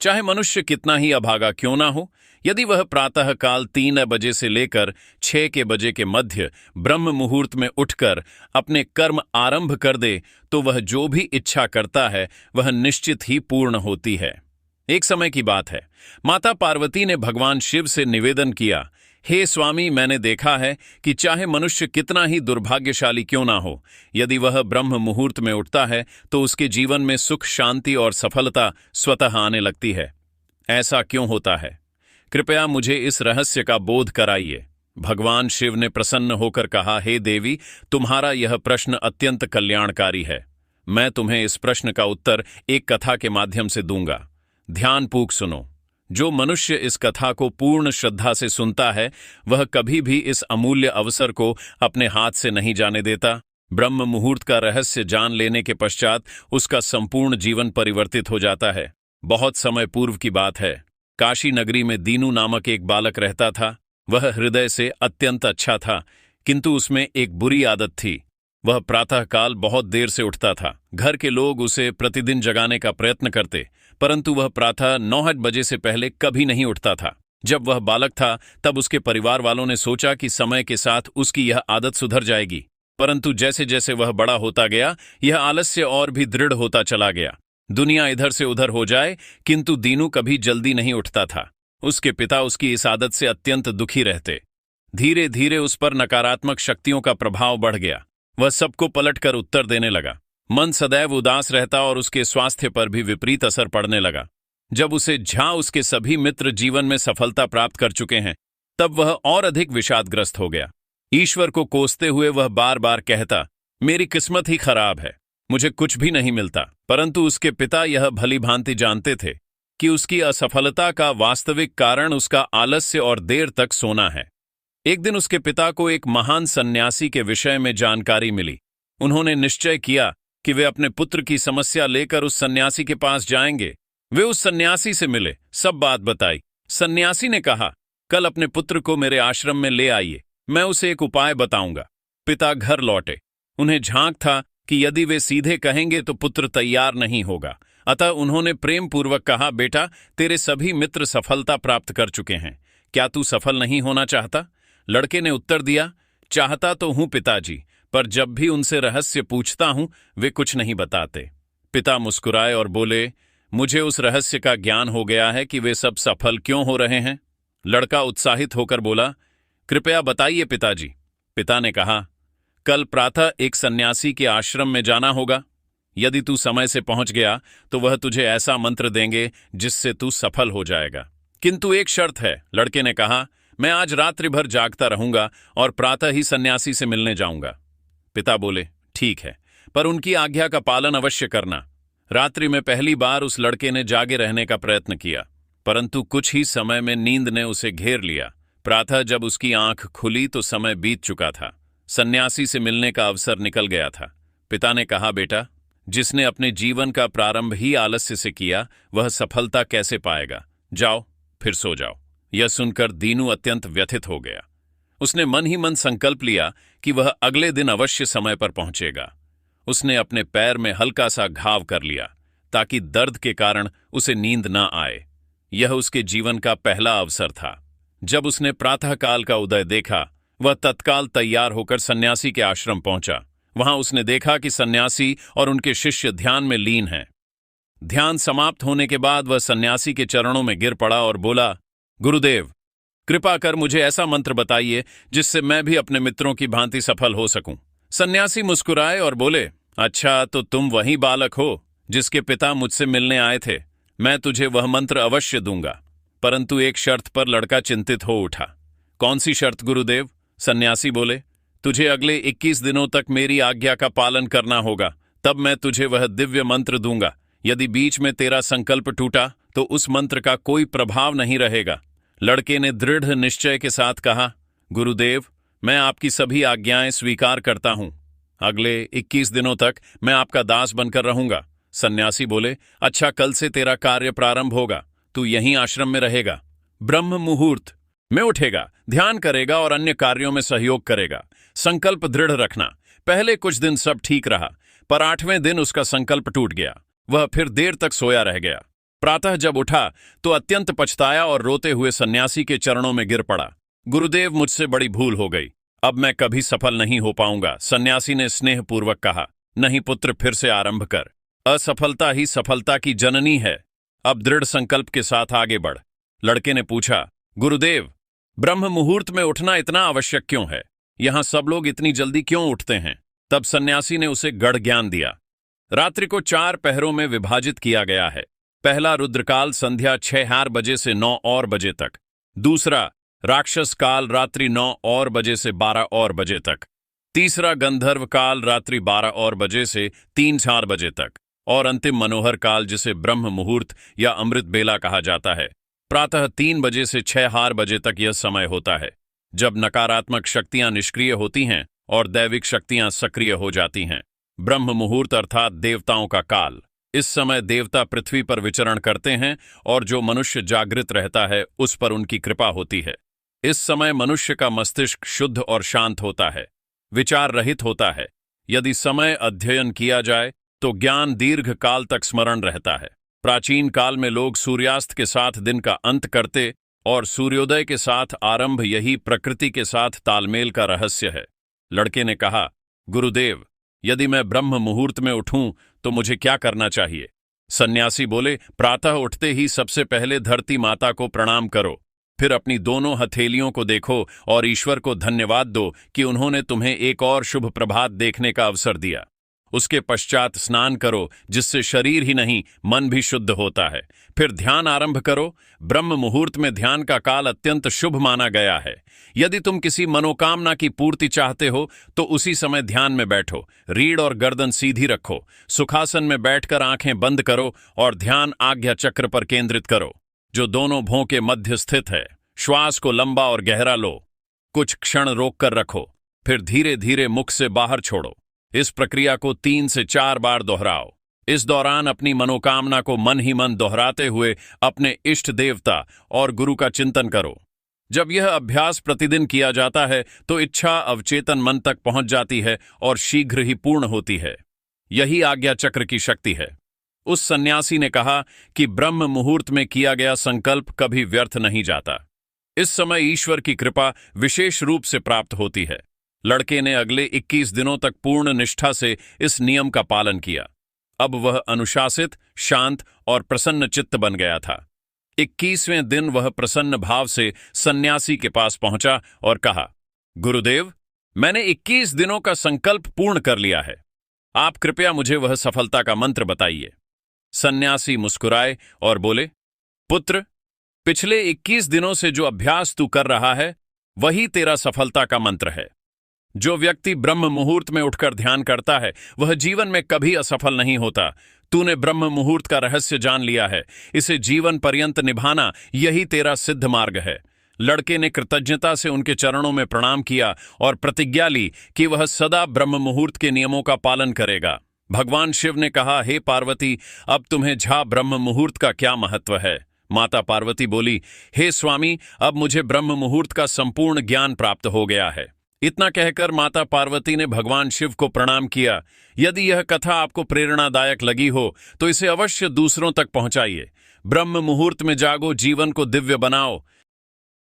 चाहे मनुष्य कितना ही अभागा क्यों ना हो, यदि वह प्रातःकाल 3 बजे से लेकर 6 बजे के मध्य ब्रह्म मुहूर्त में उठकर अपने कर्म आरंभ कर दे, तो वह जो भी इच्छा करता है वह निश्चित ही पूर्ण होती है। एक समय की बात है, माता पार्वती ने भगवान शिव से निवेदन किया, हे स्वामी, मैंने देखा है कि चाहे मनुष्य कितना ही दुर्भाग्यशाली क्यों ना हो, यदि वह ब्रह्म मुहूर्त में उठता है तो उसके जीवन में सुख, शांति और सफलता स्वतः आने लगती है। ऐसा क्यों होता है? कृपया मुझे इस रहस्य का बोध कराइए। भगवान शिव ने प्रसन्न होकर कहा, हे देवी, तुम्हारा यह प्रश्न अत्यंत कल्याणकारी है। मैं तुम्हें इस प्रश्न का उत्तर एक कथा के माध्यम से दूंगा। ध्यानपूर्वक सुनो। जो मनुष्य इस कथा को पूर्ण श्रद्धा से सुनता है, वह कभी भी इस अमूल्य अवसर को अपने हाथ से नहीं जाने देता। ब्रह्म मुहूर्त का रहस्य जान लेने के पश्चात उसका संपूर्ण जीवन परिवर्तित हो जाता है। बहुत समय पूर्व की बात है। काशी नगरी में दीनू नामक एक बालक रहता था। वह हृदय से अत्यंत अच्छा था, किंतु उसमें एक बुरी आदत थी। वह प्रातःकाल बहुत देर से उठता था। घर के लोग उसे प्रतिदिन जगाने का प्रयत्न करते, परंतु वह प्रातः 9 बजे से पहले कभी नहीं उठता था। जब वह बालक था तब उसके परिवार वालों ने सोचा कि समय के साथ उसकी यह आदत सुधर जाएगी, परंतु जैसे जैसे वह बड़ा होता गया, यह आलस्य और भी दृढ़ होता चला गया। दुनिया इधर से उधर हो जाए, किंतु दीनू कभी जल्दी नहीं उठता था। उसके पिता उसकी इस आदत से अत्यंत दुखी रहते। धीरे धीरे उस पर नकारात्मक शक्तियों का प्रभाव बढ़ गया। वह सबको पलटकर उत्तर देने लगा। मन सदैव उदास रहता और उसके स्वास्थ्य पर भी विपरीत असर पड़ने लगा। जब उसे उसके सभी मित्र जीवन में सफलता प्राप्त कर चुके हैं, तब वह और अधिक विषादग्रस्त हो गया। ईश्वर को कोसते हुए वह बार बार कहता, मेरी किस्मत ही खराब है, मुझे कुछ भी नहीं मिलता। परंतु उसके पिता यह भली भांति जानते थे कि उसकी असफलता का वास्तविक कारण उसका आलस्य और देर तक सोना है। एक दिन उसके पिता को एक महान सन्यासी के विषय में जानकारी मिली। उन्होंने निश्चय किया कि वे अपने पुत्र की समस्या लेकर उस सन्यासी के पास जाएंगे। वे उस सन्यासी से मिले, सब बात बताई। सन्यासी ने कहा, कल अपने पुत्र को मेरे आश्रम में ले आइए, मैं उसे एक उपाय बताऊंगा। पिता घर लौटे। उन्हें झांक था कि यदि वे सीधे कहेंगे तो पुत्र तैयार नहीं होगा। अतः उन्होंने प्रेम पूर्वक कहा, बेटा, तेरे सभी मित्र सफलता प्राप्त कर चुके हैं, क्या तू सफल नहीं होना चाहता? लड़के ने उत्तर दिया, चाहता तो हूं पिताजी, पर जब भी उनसे रहस्य पूछता हूं वे कुछ नहीं बताते। पिता मुस्कुराए और बोले, मुझे उस रहस्य का ज्ञान हो गया है कि वे सब सफल क्यों हो रहे हैं। लड़का उत्साहित होकर बोला, कृपया बताइए पिताजी। पिता ने कहा, कल प्रातः एक सन्यासी के आश्रम में जाना होगा। यदि तू समय से पहुंच गया तो वह तुझे ऐसा मंत्र देंगे जिससे तू सफल हो जाएगा। किंतु एक शर्त है। लड़के ने कहा, मैं आज रात्रि भर जागता रहूंगा और प्रातः ही सन्यासी से मिलने जाऊंगा। पिता बोले, ठीक है, पर उनकी आज्ञा का पालन अवश्य करना। रात्रि में पहली बार उस लड़के ने जागे रहने का प्रयत्न किया, परंतु कुछ ही समय में नींद ने उसे घेर लिया। प्रातः जब उसकी आंख खुली तो समय बीत चुका था। सन्यासी से मिलने का अवसर निकल गया था। पिता ने कहा, बेटा, जिसने अपने जीवन का प्रारंभ ही आलस्य से किया, वह सफलता कैसे पाएगा? जाओ, फिर सो जाओ। यह सुनकर दीनू अत्यंत व्यथित हो गया। उसने मन ही मन संकल्प लिया कि वह अगले दिन अवश्य समय पर पहुंचेगा। उसने अपने पैर में हल्का सा घाव कर लिया ताकि दर्द के कारण उसे नींद न आए। यह उसके जीवन का पहला अवसर था। जब उसने प्रातःकाल का उदय देखा, वह तत्काल तैयार होकर सन्यासी के आश्रम पहुंचा। वहां उसने देखा कि सन्यासी और उनके शिष्य ध्यान में लीन हैं। ध्यान समाप्त होने के बाद वह सन्यासी के चरणों में गिर पड़ा और बोला, गुरुदेव, कृपा कर मुझे ऐसा मंत्र बताइए जिससे मैं भी अपने मित्रों की भांति सफल हो सकूं। सन्यासी मुस्कुराए और बोले, अच्छा, तो तुम वही बालक हो जिसके पिता मुझसे मिलने आए थे। मैं तुझे वह मंत्र अवश्य दूंगा, परंतु एक शर्त पर। लड़का चिंतित हो उठा। कौन सी शर्त गुरुदेव? सन्यासी बोले, तुझे अगले 21 दिनों तक मेरी आज्ञा का पालन करना होगा, तब मैं तुझे वह दिव्य मंत्र दूंगा। यदि बीच में तेरा संकल्प टूटा तो उस मंत्र का कोई प्रभाव नहीं रहेगा। लड़के ने दृढ़ निश्चय के साथ कहा, गुरुदेव, मैं आपकी सभी आज्ञाएं स्वीकार करता हूं। अगले 21 दिनों तक मैं आपका दास बनकर रहूंगा। सन्यासी बोले, अच्छा, कल से तेरा कार्य प्रारंभ होगा। तू यहीं आश्रम में रहेगा। ब्रह्म मुहूर्त में उठेगा, ध्यान करेगा और अन्य कार्यों में सहयोग करेगा। संकल्प दृढ़ रखना। पहले कुछ दिन सब ठीक रहा, पर 8वें दिन उसका संकल्प टूट गया। वह फिर देर तक सोया रह गया। प्रातः जब उठा तो अत्यंत पछताया और रोते हुए सन्यासी के चरणों में गिर पड़ा। गुरुदेव, मुझसे बड़ी भूल हो गई, अब मैं कभी सफल नहीं हो पाऊंगा। सन्यासी ने स्नेहपूर्वक कहा, नहीं पुत्र, फिर से आरंभ कर। असफलता ही सफलता की जननी है। अब दृढ़ संकल्प के साथ आगे बढ़। लड़के ने पूछा, गुरुदेव, ब्रह्म मुहूर्त में उठना इतना आवश्यक क्यों है? यहां सब लोग इतनी जल्दी क्यों उठते हैं? तब सन्यासी ने उसे गढ़ ज्ञान दिया। रात्रि को 4 पहरों में विभाजित किया गया है। पहला रुद्रकाल संध्या 6 बजे से 9 बजे तक। दूसरा राक्षस काल रात्रि 9 बजे से 12 बजे तक। तीसरा गंधर्व काल रात्रि 12 बजे से 3-4 बजे तक। और अंतिम मनोहर काल, जिसे ब्रह्म मुहूर्त या अमृत बेला कहा जाता है, प्रातः 3 बजे से 6 बजे तक यह समय होता है, जब नकारात्मक शक्तियां निष्क्रिय होती हैं और दैविक शक्तियां सक्रिय हो जाती हैं। ब्रह्म मुहूर्त अर्थात देवताओं का काल। इस समय देवता पृथ्वी पर विचरण करते हैं और जो मनुष्य जागृत रहता है उस पर उनकी कृपा होती है। इस समय मनुष्य का मस्तिष्क शुद्ध और शांत होता है, विचार रहित होता है। यदि समय अध्ययन किया जाए तो ज्ञान दीर्घ काल तक स्मरण रहता है। प्राचीन काल में लोग सूर्यास्त के साथ दिन का अंत करते और सूर्योदय के साथ आरंभ, यही प्रकृति के साथ तालमेल का रहस्य है। लड़के ने कहा, गुरुदेव, यदि मैं ब्रह्म मुहूर्त में उठूं तो मुझे क्या करना चाहिए? सन्यासी बोले, प्रातः उठते ही सबसे पहले धरती माता को प्रणाम करो, फिर अपनी दोनों हथेलियों को देखो और ईश्वर को धन्यवाद दो कि उन्होंने तुम्हें एक और शुभ प्रभात देखने का अवसर दिया। उसके पश्चात स्नान करो, जिससे शरीर ही नहीं मन भी शुद्ध होता है। फिर ध्यान आरंभ करो। ब्रह्म मुहूर्त में ध्यान का काल अत्यंत शुभ माना गया है। यदि तुम किसी मनोकामना की पूर्ति चाहते हो तो उसी समय ध्यान में बैठो। रीढ़ और गर्दन सीधी रखो, सुखासन में बैठकर आंखें बंद करो और ध्यान आज्ञा चक्र पर केंद्रित करो, जो दोनों भों के मध्य स्थित है। श्वास को लंबा और गहरा लो, कुछ क्षण रोककर रखो, फिर धीरे धीरे मुख से बाहर छोड़ो। इस प्रक्रिया को 3 से 4 बार दोहराओ। इस दौरान अपनी मनोकामना को मन ही मन दोहराते हुए अपने इष्ट देवता और गुरु का चिंतन करो। जब यह अभ्यास प्रतिदिन किया जाता है तो इच्छा अवचेतन मन तक पहुंच जाती है और शीघ्र ही पूर्ण होती है। यही आज्ञा चक्र की शक्ति है। उस सन्यासी ने कहा कि ब्रह्म मुहूर्त में किया गया संकल्प कभी व्यर्थ नहीं जाता। इस समय ईश्वर की कृपा विशेष रूप से प्राप्त होती है। लड़के ने अगले 21 दिनों तक पूर्ण निष्ठा से इस नियम का पालन किया। अब वह अनुशासित, शांत और प्रसन्न चित्त बन गया था। 21वें दिन वह प्रसन्न भाव से सन्यासी के पास पहुंचा और कहा, गुरुदेव, मैंने 21 दिनों का संकल्प पूर्ण कर लिया है। आप कृपया मुझे वह सफलता का मंत्र बताइए। सन्यासी मुस्कुराए और बोले, पुत्र, पिछले 21 दिनों से जो अभ्यास तू कर रहा है वही तेरा सफलता का मंत्र है। जो व्यक्ति ब्रह्म मुहूर्त में उठकर ध्यान करता है वह जीवन में कभी असफल नहीं होता। तूने ब्रह्म मुहूर्त का रहस्य जान लिया है, इसे जीवन पर्यंत निभाना यही तेरा सिद्ध मार्ग है। लड़के ने कृतज्ञता से उनके चरणों में प्रणाम किया और प्रतिज्ञा ली कि वह सदा ब्रह्म मुहूर्त के नियमों का पालन करेगा। भगवान शिव ने कहा, हे पार्वती, अब तुम्हें झा ब्रह्म मुहूर्त का क्या महत्व है? माता पार्वती बोली, हे स्वामी, अब मुझे ब्रह्म मुहूर्त का संपूर्ण ज्ञान प्राप्त हो गया है। इतना कहकर माता पार्वती ने भगवान शिव को प्रणाम किया। यदि यह कथा आपको प्रेरणादायक लगी हो तो इसे अवश्य दूसरों तक पहुंचाइए। ब्रह्म मुहूर्त में जागो, जीवन को दिव्य बनाओ।